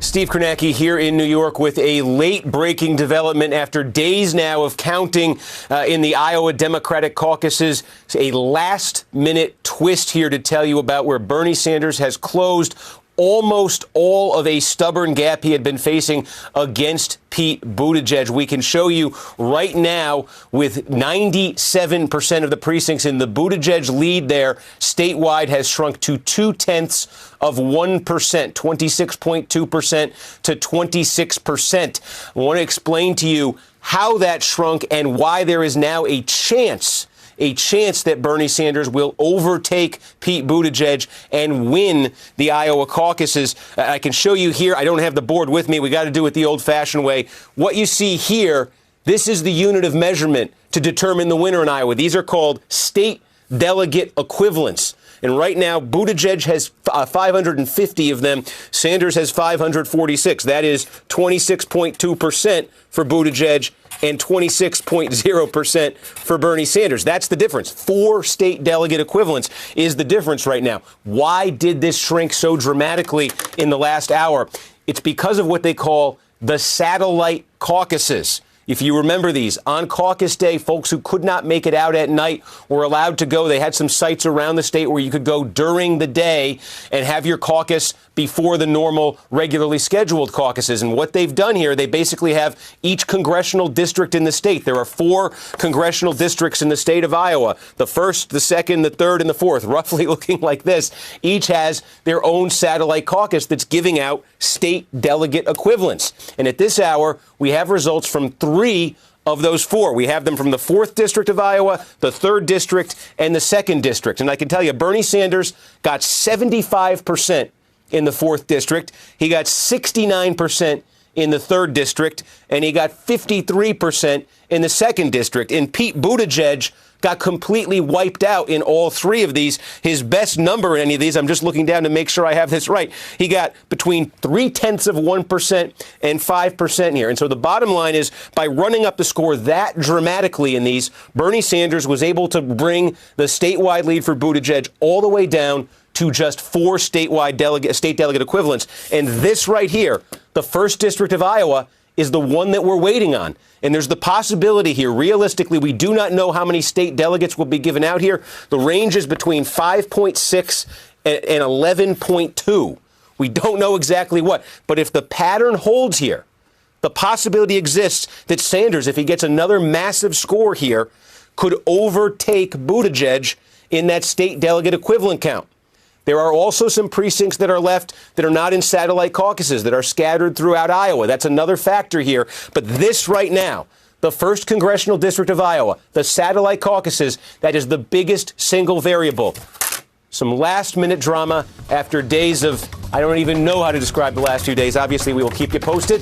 Steve Kornacki here in New York with a late-breaking development after days now of counting in the Iowa Democratic caucuses. It's a last-minute twist here to tell you about where Bernie Sanders has closed almost all of a stubborn gap he had been facing against Pete Buttigieg. We can show you right now with 97% of the precincts in the Buttigieg lead there statewide has shrunk to 0.2%, 26.2% to 26%. I want to explain to you how that shrunk and why there is now a chance that Bernie Sanders will overtake Pete Buttigieg and win the Iowa caucuses. I can show you here. I don't have the board with me. We got to do it the old-fashioned way. What you see here, this is the unit of measurement to determine the winner in Iowa. These are called state delegate equivalents. And right now, Buttigieg has 550 of them. Sanders has 546. That is 26.2% for Buttigieg and 26.0% for Bernie Sanders. That's the difference. 4 state delegate equivalents is the difference right now. Why did this shrink so dramatically in the last hour? It's because of what they call the satellite caucuses. If you remember these, on caucus day, folks who could not make it out at night were allowed to go. They had some sites around the state where you could go during the day and have your caucus before the normal, regularly scheduled caucuses. And what they've done here, they basically have each congressional district in the state. There are 4 congressional districts in the state of Iowa. The 1st, the 2nd, the 3rd, and the 4th, roughly looking like this. Each has their own satellite caucus that's giving out state delegate equivalents. And at this hour, we have results from 3 of those 4. We have them from the 4th district of Iowa, the 3rd district, and the 2nd district. And I can tell you, Bernie Sanders got 75% in the 4th district. He got 69% in the 3rd district, and he got 53% in the 2nd district. And Pete Buttigieg got completely wiped out in all 3 of these. His best number in any of these, I'm just looking down to make sure I have this right, he got between 0.3% and 5% here. And so the bottom line is, by running up the score that dramatically in these, Bernie Sanders was able to bring the statewide lead for Buttigieg all the way down to just 4 state delegate equivalents. And this right here, the 1st district of Iowa, is the one that we're waiting on. And there's the possibility here, realistically, we do not know how many state delegates will be given out here. The range is between 5.6 and 11.2. We don't know exactly what. But if the pattern holds here, the possibility exists that Sanders, if he gets another massive score here, could overtake Buttigieg in that state delegate equivalent count. There are also some precincts that are left that are not in satellite caucuses, that are scattered throughout Iowa. That's another factor here. But this right now, the 1st congressional district of Iowa, the satellite caucuses, that is the biggest single variable. Some last-minute drama after days of, I don't even know how to describe the last few days. Obviously, we will keep you posted.